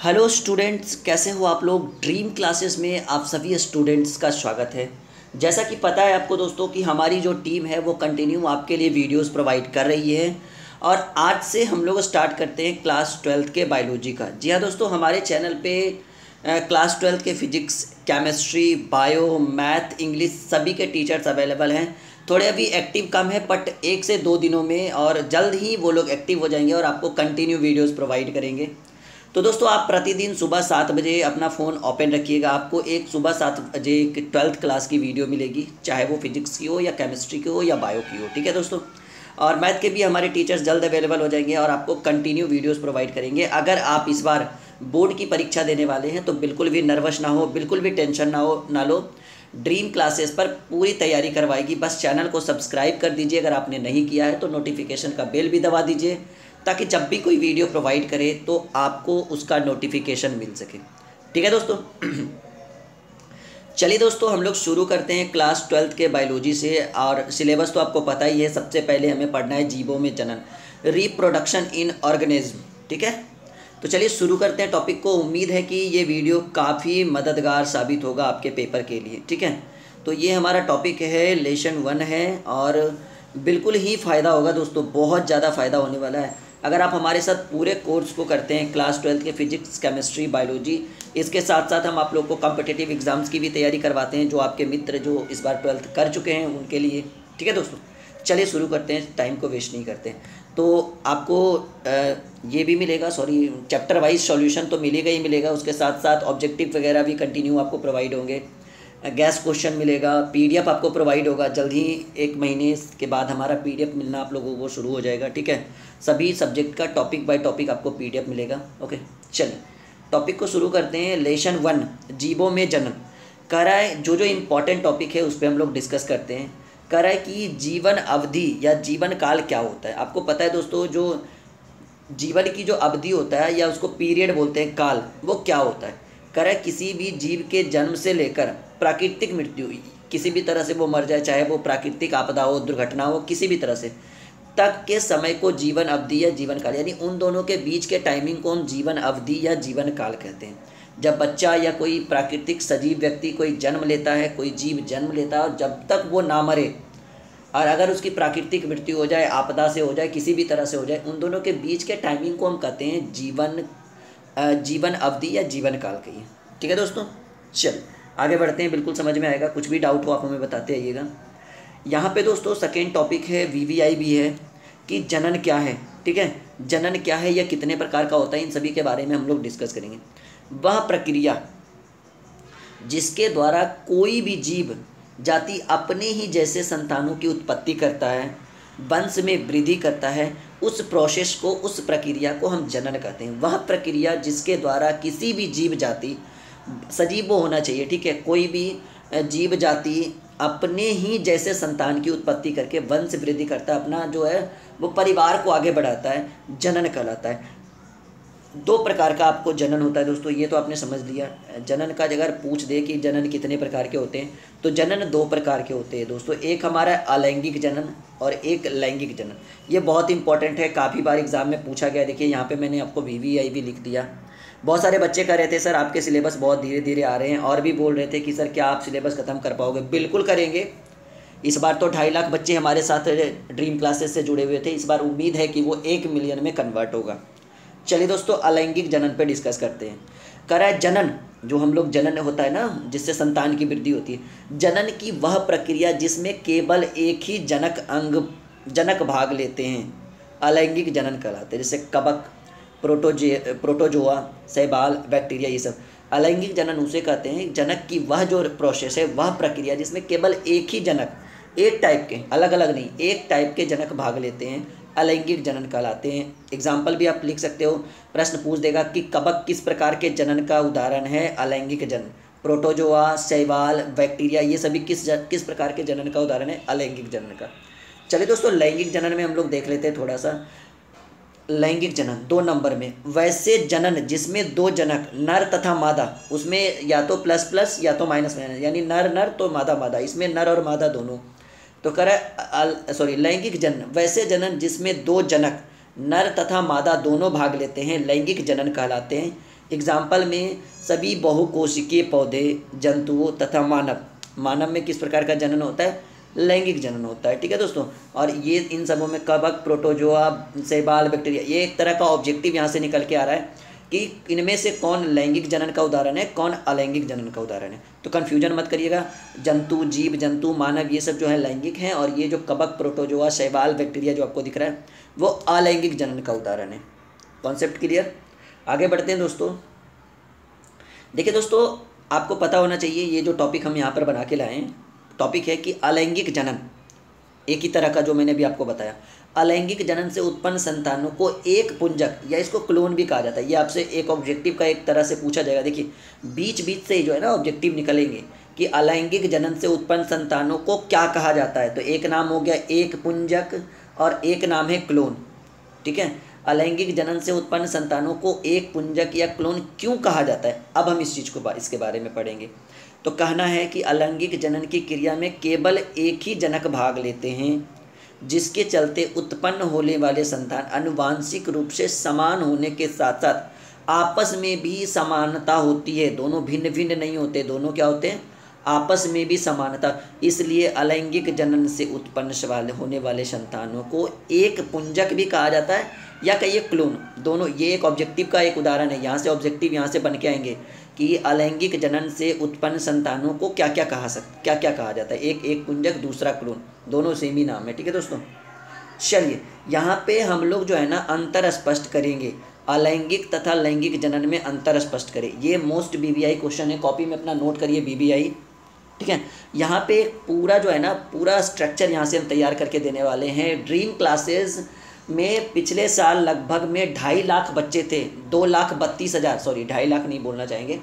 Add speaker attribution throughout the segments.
Speaker 1: Hello students, कैसे हो आप लोग। ड्रीम क्लासेस में आप सभी स्टूडेंट्स का स्वागत है। जैसा कि पता है आपको दोस्तों कि हमारी जो टीम है वो कंटिन्यू आपके लिए वीडियोस प्रोवाइड कर रही है और आज से हम लोग स्टार्ट करते हैं क्लास 12th के बायोलॉजी का। जी हाँ दोस्तों, हमारे चैनल पे क्लास 12th के physics, chemistry, bio, math, English सभी के टीचर्स अवेलेबल हैं। थोड़े अभी एक्टिव कम है बट 1 से 2 दिनों में और जल्द ही वो लोग एक्टिव हो जाएंगे और आपको कंटिन्यू वीडियोज़ प्रोवाइड करेंगे। तो दोस्तों आप प्रतिदिन सुबह 7 बजे अपना फ़ोन ओपन रखिएगा। आपको एक सुबह 7 बजे एक 12th क्लास की वीडियो मिलेगी, चाहे वो फिजिक्स की हो या केमिस्ट्री की हो या बायो की हो। ठीक है दोस्तों, और मैथ के भी हमारे टीचर्स जल्द अवेलेबल हो जाएंगे और आपको कंटिन्यू वीडियोस प्रोवाइड करेंगे। अगर आप इस बार बोर्ड की परीक्षा देने वाले हैं तो बिल्कुल भी नर्वस ना हो, बिल्कुल भी टेंशन ना लो। ड्रीम क्लासेस पर पूरी तैयारी करवाएगी। बस चैनल को सब्सक्राइब कर दीजिए, अगर आपने नहीं किया है तो नोटिफिकेशन का बेल भी दबा दीजिए ताकि जब भी कोई वीडियो प्रोवाइड करे तो आपको उसका नोटिफिकेशन मिल सके। ठीक है दोस्तों। चलिए दोस्तों, हम लोग शुरू करते हैं क्लास 12th के बायोलॉजी से। और सिलेबस तो आपको पता ही है। सबसे पहले हमें पढ़ना है जीवों में जनन, रिप्रोडक्शन इन ऑर्गेनिज्म। ठीक है, तो चलिए शुरू करते हैं टॉपिक को। उम्मीद है कि ये वीडियो काफ़ी मददगार साबित होगा आपके पेपर के लिए। ठीक है, तो ये हमारा टॉपिक है, लेसन 1 है और बिल्कुल ही फ़ायदा होगा दोस्तों, बहुत ज़्यादा फ़ायदा होने वाला है अगर आप हमारे साथ पूरे कोर्स को करते हैं। क्लास 12th के फिजिक्स, केमिस्ट्री, बायोलॉजी, इसके साथ साथ हम आप लोग को कॉम्पिटिटिव एग्ज़ाम्स की भी तैयारी करवाते हैं, जो आपके मित्र जो इस बार 12th कर चुके हैं उनके लिए। ठीक है दोस्तों, चलिए शुरू करते हैं, टाइम को वेस्ट नहीं करते हैं। तो आपको ये भी मिलेगा, चैप्टर वाइज सॉल्यूशन तो मिलेगा ही मिलेगा, उसके साथ साथ ऑब्जेक्टिव वगैरह भी कंटिन्यू आपको प्रोवाइड होंगे। गैस क्वेश्चन मिलेगा, पीडीएफ आपको प्रोवाइड होगा। जल्द ही 1 महीने के बाद हमारा पीडीएफ मिलना आप लोगों को शुरू हो जाएगा। ठीक है, सभी सब्जेक्ट का टॉपिक बाय टॉपिक आपको पीडीएफ मिलेगा। ओके, चलिए टॉपिक को शुरू करते हैं। लेसन 1, जीवों में जनन। कह रहा है जो इम्पोर्टेंट टॉपिक है उस पर हम लोग डिस्कस करते हैं। कह रहा है कि जीवन अवधि या जीवन काल क्या होता है। आपको पता है दोस्तों, जो जीवन की जो अवधि होता है या उसको पीरियड बोलते हैं, काल, वो क्या होता है। कह रहा है किसी भी जीव के जन्म से लेकर प्राकृतिक मृत्यु, किसी भी तरह से वो मर जाए, चाहे वो प्राकृतिक आपदा हो, दुर्घटना हो, किसी भी तरह से, तक के समय को जीवन अवधि या जीवन काल, यानी उन दोनों के बीच के टाइमिंग को हम जीवन अवधि या जीवन काल कहते हैं। जब बच्चा या कोई प्राकृतिक सजीव व्यक्ति कोई जन्म लेता है, कोई जीव जन्म लेता है और जब तक वो ना मरे और अगर उसकी प्राकृतिक मृत्यु हो जाए, आपदा से हो जाए, किसी भी तरह से हो जाए, उन दोनों के बीच के टाइमिंग को हम कहते हैं जीवन अवधि या जीवन काल कहिए। ठीक है दोस्तों, चल आगे बढ़ते हैं। बिल्कुल समझ में आएगा, कुछ भी डाउट हो आप हमें बताते आइएगा। यहाँ पे दोस्तों सेकेंड टॉपिक है, वीवीआई भी है कि जनन क्या है। ठीक है, जनन क्या है या कितने प्रकार का होता है, इन सभी के बारे में हम लोग डिस्कस करेंगे। वह प्रक्रिया जिसके द्वारा कोई भी जीव जाति अपने ही जैसे संतानों की उत्पत्ति करता है, वंश में वृद्धि करता है, उस प्रोसेस को, उस प्रक्रिया को हम जनन कहते हैं। वह प्रक्रिया जिसके द्वारा किसी भी जीव जाति, सजीव वो होना चाहिए, ठीक है, कोई भी जीव जाति अपने ही जैसे संतान की उत्पत्ति करके वंश वृद्धि करता है, अपना जो है वो परिवार को आगे बढ़ाता है, जनन कहलाता है। 2 प्रकार का आपको जनन होता है दोस्तों, ये तो आपने समझ लिया। जनन का अगर पूछ दे कि जनन कितने प्रकार के होते हैं, तो जनन 2 प्रकार के होते हैं दोस्तों। एक हमारा अलैंगिक जनन और एक लैंगिक जनन। ये बहुत इंपॉर्टेंट है, काफ़ी बार एग्जाम में पूछा गया। देखिए यहाँ पे मैंने आपको वीवीआई भी लिख दिया। बहुत सारे बच्चे कह रहे थे सर आपके सिलेबस बहुत धीरे धीरे आ रहे हैं, और भी बोल रहे थे कि सर क्या आप सिलेबस ख़त्म कर पाओगे। बिल्कुल करेंगे। इस बार तो 2.5 लाख बच्चे हमारे साथ ड्रीम क्लासेस से जुड़े हुए थे। इस बार उम्मीद है कि वो 1 मिलियन में कन्वर्ट होगा। चलिए दोस्तों, अलैंगिक जनन पे डिस्कस करते हैं। कह रहा है जनन, जो हम लोग जनन होता है ना, जिससे संतान की वृद्धि होती है, जनन की वह प्रक्रिया जिसमें केवल एक ही जनक भाग लेते हैं, अलैंगिक जनन कहलाते हैं। जैसे कवक, प्रोटोजोआ, शैवाल, बैक्टीरिया, ये सब। अलैंगिक जनन उसे कहते हैं जनक की वह जो प्रोसेस है, वह प्रक्रिया जिसमें केवल एक ही जनक, एक टाइप के, अलग अलग नहीं, एक टाइप के जनक भाग लेते हैं, अलैंगिक जनन कहलाते हैं। एग्जाम्पल भी आप लिख सकते हो, प्रश्न पूछ देगा कि कवक किस प्रकार के जनन का उदाहरण है, अलैंगिक जनन। प्रोटोजोआ, शैवाल, बैक्टीरिया, ये सभी किस प्रकार के जनन का उदाहरण है, अलैंगिक जनन का। चलिए दोस्तों, लैंगिक जनन में हम लोग देख लेते हैं थोड़ा सा। लैंगिक जनन 2 नंबर में, वैसे जनन जिसमें 2 जनक, नर तथा मादा, उसमें या तो प्लस प्लस या तो माइनस माइनस, यानी नर नर तो मादा मादा, इसमें नर और मादा दोनों। तो कह रहा है लैंगिक जनन, वैसे जनन जिसमें 2 जनक, नर तथा मादा दोनों भाग लेते हैं, लैंगिक जनन कहलाते हैं। एग्जाम्पल में सभी बहुकोशिकीय पौधे, जंतुओं तथा मानव में किस प्रकार का जनन होता है? लैंगिक जनन होता है। ठीक है दोस्तों, और ये इन सबों में कवक, प्रोटोजोआ, शैवाल, बैक्टीरिया, ये एक तरह का ऑब्जेक्टिव यहाँ से निकल के आ रहा है कि इनमें से कौन लैंगिक जनन का उदाहरण है, कौन अलैंगिक जनन का उदाहरण है। तो कन्फ्यूजन मत करिएगा, जंतु, जीव जंतु, मानव, ये सब जो है लैंगिक हैं, और ये जो कवक, प्रोटोजोआ, शैवाल, बैक्टीरिया जो आपको दिख रहा है वो अलैंगिक जनन का उदाहरण है। Concept clear? आगे बढ़ते हैं दोस्तों। देखिए दोस्तों, आपको पता होना चाहिए ये जो टॉपिक हम यहाँ पर बना के लाए हैं, टॉपिक है कि अलैंगिक जनन, एक ही तरह का जो मैंने भी आपको बताया। अलैंगिक जनन से उत्पन्न संतानों को एक पुंजक या इसको क्लोन भी कहा जाता है। ये आपसे एक ऑब्जेक्टिव का एक तरह से पूछा जाएगा। देखिए बीच बीच से जो है ना ऑब्जेक्टिव निकलेंगे कि अलैंगिक जनन से उत्पन्न संतानों को क्या कहा जाता है। तो एक नाम हो गया एक पुंजक और एक नाम है क्लोन। ठीक है, अलैंगिक जनन से उत्पन्न संतानों को एक पुंजक या क्लोन क्यों कहा जाता है, अब हम इस चीज़ को इसके बारे में पढ़ेंगे। तो कहना है कि अलैंगिक जनन की क्रिया में केवल एक ही जनक भाग लेते हैं, जिसके चलते उत्पन्न होने वाले संतान आनुवांशिक रूप से समान होने के साथ साथ आपस में भी समानता होती है। दोनों भिन्न भिन्न नहीं होते, दोनों क्या होते हैं? आपस में भी समानता। इसलिए अलैंगिक जनन से उत्पन्न होने वाले संतानों को एक पुंजक भी कहा जाता है या कहिए क्लोन, दोनों। ये एक ऑब्जेक्टिव का एक उदाहरण है। यहाँ से ऑब्जेक्टिव यहाँ से बन के आएंगे कि अलैंगिक जनन से उत्पन्न संतानों को क्या क्या कहा जाता है। एक पुंजक, दूसरा क्लोन, दोनों सेम ही नाम है। ठीक है दोस्तों, चलिए यहाँ पे हम लोग जो है ना अंतर स्पष्ट करेंगे। अलैंगिक तथा लैंगिक जनन में अंतर स्पष्ट करें। ये मोस्ट BBI क्वेश्चन है, कॉपी में अपना नोट करिए BBI। ठीक है, यहाँ पे पूरा जो है ना पूरा स्ट्रक्चर यहाँ से हम तैयार करके देने वाले हैं। ड्रीम क्लासेस में पिछले साल लगभग में 2.5 लाख बच्चे थे। 2,32,000, सॉरी 2.5 लाख नहीं बोलना चाहेंगे,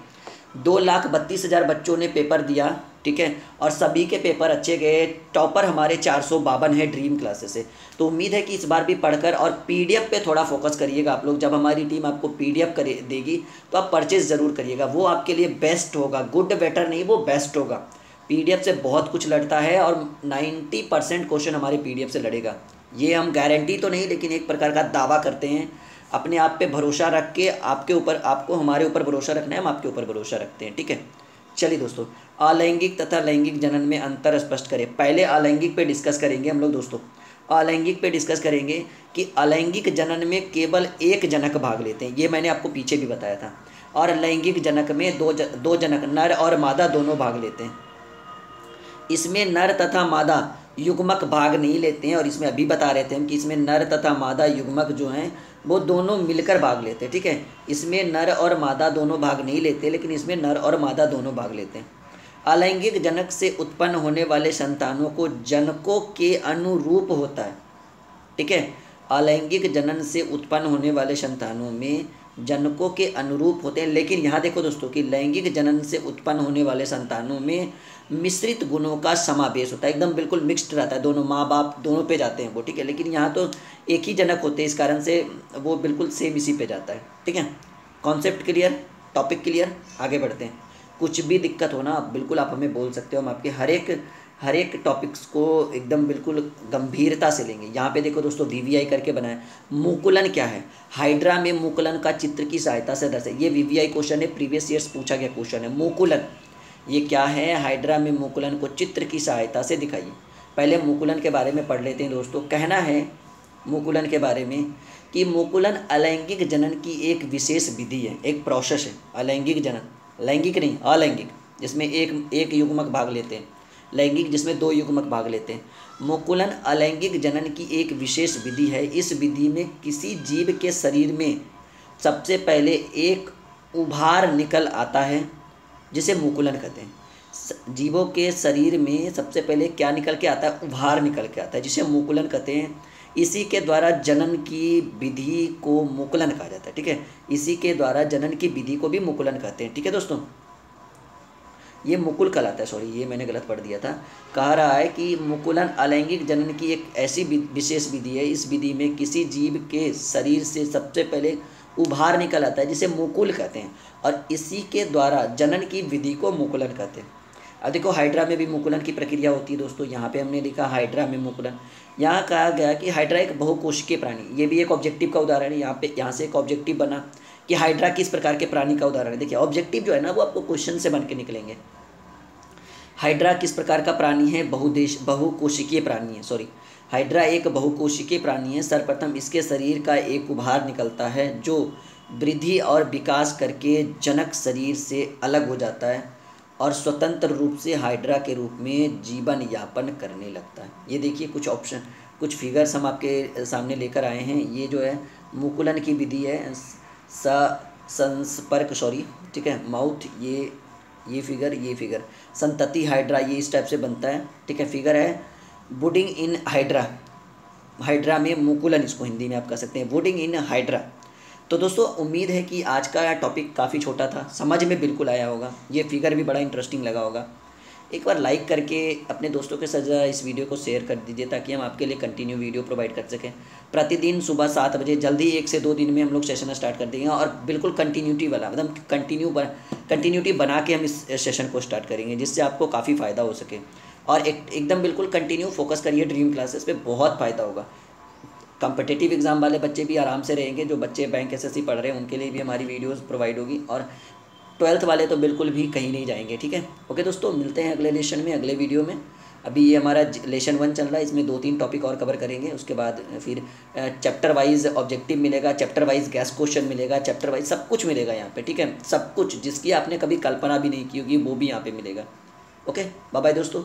Speaker 1: 2,32,000 बच्चों ने पेपर दिया। ठीक है, और सभी के पेपर अच्छे गए। टॉपर हमारे 452 है ड्रीम क्लासेस से। तो उम्मीद है कि इस बार भी पढ़कर और PDF पे थोड़ा फोकस करिएगा आप लोग। जब हमारी टीम आपको PDF देगी तो आप परचेज ज़रूर करिएगा, वो आपके लिए बेस्ट होगा। गुड बेटर नहीं, वो बेस्ट होगा। PDF से बहुत कुछ लड़ता है और 90% क्वेश्चन हमारे PDF से लड़ेगा। ये हम गारंटी तो नहीं, लेकिन एक प्रकार का दावा करते हैं। अपने आप पे भरोसा रख के आपके ऊपर, आपको हमारे ऊपर भरोसा रखना है, हम आपके ऊपर भरोसा रखते हैं। ठीक है, चलिए दोस्तों, अलैंगिक तथा लैंगिक जनन में अंतर स्पष्ट करें। पहले अलैंगिक पे डिस्कस करेंगे हम लोग दोस्तों। अलैंगिक पे डिस्कस करेंगे कि अलैंगिक जनन में केवल एक जनक भाग लेते हैं, ये मैंने आपको पीछे भी बताया था। और लैंगिक जनक में दो जनक, नर और मादा दोनों भाग लेते हैं। इसमें नर तथा मादा युग्मक भाग नहीं लेते हैं, और इसमें अभी बता रहे थे हम कि इसमें नर तथा मादा युग्मक जो हैं वो दोनों मिलकर भाग लेते हैं। ठीक है, इसमें नर और मादा दोनों भाग नहीं लेते, लेकिन इसमें नर और मादा दोनों भाग लेते हैं। अलैंगिक जनक से उत्पन्न होने वाले संतानों को जनकों के अनुरूप होता है। ठीक है, अलैंगिक जनन से उत्पन्न होने वाले संतानों में जनकों के अनुरूप होते हैं। लेकिन यहाँ देखो दोस्तों कि लैंगिक जनन से उत्पन्न होने वाले संतानों में मिश्रित गुणों का समावेश होता है, एकदम बिल्कुल मिक्स्ड रहता है, दोनों माँ बाप दोनों पे जाते हैं वो। ठीक है, लेकिन यहाँ तो एक ही जनक होते हैं, इस कारण से वो बिल्कुल सेम इसी पे जाता है। ठीक है, कॉन्सेप्ट क्लियर, टॉपिक क्लियर, आगे बढ़ते हैं। कुछ भी दिक्कत हो ना बिल्कुल आप हमें बोल सकते हो, हम आपके हर एक टॉपिक्स को एकदम बिल्कुल गंभीरता से लेंगे। यहाँ पे देखो दोस्तों VVI करके बनाए। मुकुलन क्या है? हाइड्रा में मुकुलन का चित्र की सहायता से दर्शाए। ये VVI क्वेश्चन है, प्रीवियस ईयर्स पूछा गया क्वेश्चन है। मुकुलन ये क्या है? हाइड्रा में मुकुलन को चित्र की सहायता से दिखाइए। पहले मुकुलन के बारे में पढ़ लेते हैं दोस्तों। कहना है मुकुलन के बारे में कि मुकुलन अलैंगिक जनन की एक विशेष विधि है, एक प्रोसेस है। अलैंगिक जनन, लैंगिक नहीं अलैंगिक, जिसमें एक युग्मक भाग लेते हैं, लैंगिक जिसमें 2 युग्मक भाग लेते हैं। मुकुलन अलैंगिक जनन की एक विशेष विधि है। इस विधि में किसी जीव के शरीर में सबसे पहले एक उभार निकल आता है, जिसे मुकुलन कहते हैं। जीवों के शरीर में सबसे पहले क्या निकल के आता है? उभार निकल के आता है, जिसे मुकुलन कहते हैं। इसी के द्वारा जनन की विधि को मुकुलन कहा जाता है। ठीक है, इसी के द्वारा जनन की विधि को भी मुकुलन कहते हैं। ठीक है दोस्तों, ये मुकुल कहलाता है, सॉरी ये मैंने गलत पढ़ दिया था। कह रहा है कि मुकुलन अलैंगिक जनन की एक ऐसी विशेष विधि है, इस विधि में किसी जीव के शरीर से सबसे पहले उभार निकल आता है, जिसे मुकुल कहते हैं, और इसी के द्वारा जनन की विधि को मुकुलन कहते हैं। अब देखो हाइड्रा में भी मुकुलन की प्रक्रिया होती है दोस्तों। यहाँ पे हमने लिखा हाइड्रा में मुकुलन। यहाँ कहा गया कि हाइड्रा एक बहुकोशिकीय प्राणी, ये भी एक ऑब्जेक्टिव का उदाहरण है। यहाँ से एक ऑब्जेक्टिव बना कि हाइड्रा किस प्रकार के प्राणी का उदाहरण है। देखिए ऑब्जेक्टिव जो है ना वो आपको क्वेश्चन से बन के निकलेंगे। हाइड्रा किस प्रकार का प्राणी है, बहुकोशिकीय प्राणी है, सॉरी हाइड्रा एक बहुकोशिकीय प्राणी है। सर्वप्रथम इसके शरीर का एक उभार निकलता है जो वृद्धि और विकास करके जनक शरीर से अलग हो जाता है और स्वतंत्र रूप से हाइड्रा के रूप में जीवन यापन करने लगता है। ये देखिए कुछ ऑप्शन, कुछ फिगर्स हम आपके सामने लेकर आए हैं। ये जो है मुकुलन की विधि है, संस्पर्क सॉरी, ठीक है, माउथ, ये फिगर संतति हाइड्रा ये इस टाइप से बनता है, ठीक है। फिगर है वुडिंग इन हाइड्रा, हाइड्रा में मुकुलन इसको हिंदी में आप कह सकते हैं, वुडिंग इन हाइड्रा। तो दोस्तों उम्मीद है कि आज का टॉपिक काफ़ी छोटा था, समझ में बिल्कुल आया होगा, ये फिगर भी बड़ा इंटरेस्टिंग लगा होगा। एक बार लाइक करके अपने दोस्तों के साथ इस वीडियो को शेयर कर दीजिए ताकि हम आपके लिए कंटिन्यू वीडियो प्रोवाइड कर सकें। प्रतिदिन सुबह 7 बजे, जल्दी 1 से 2 दिन में हम लोग सेशन स्टार्ट कर देंगे और बिल्कुल कंटिन्यूटी वाला, मतलब कंटिन्यूटी बना के हम इस सेशन को स्टार्ट करेंगे जिससे आपको काफ़ी फ़ायदा हो सके। और एकदम बिल्कुल कंटिन्यू फोकस करिए ड्रीम क्लासेस पे, बहुत फ़ायदा होगा। कॉम्पिटिटिव एग्ज़ाम वाले बच्चे भी आराम से रहेंगे, जो बच्चे बैंक एसएससी पढ़ रहे हैं उनके लिए भी हमारी वीडियोस प्रोवाइड होगी, और 12th वाले तो बिल्कुल भी कहीं नहीं जाएंगे, ठीक है। ओके दोस्तों, मिलते हैं अगले लेसन में, अगले वीडियो में। अभी ये हमारा लेसन 1 चल रहा है, इसमें 2-3 टॉपिक और कवर करेंगे, उसके बाद फिर चैप्टर वाइज ऑब्जेक्टिव मिलेगा, चैप्टर वाइज गैस क्वेश्चन मिलेगा, चैप्टर वाइज सब कुछ मिलेगा यहाँ पे, ठीक है। सब कुछ जिसकी आपने कभी कल्पना भी नहीं की होगी वो भी यहाँ पे मिलेगा। ओके, बाय बाय दोस्तों।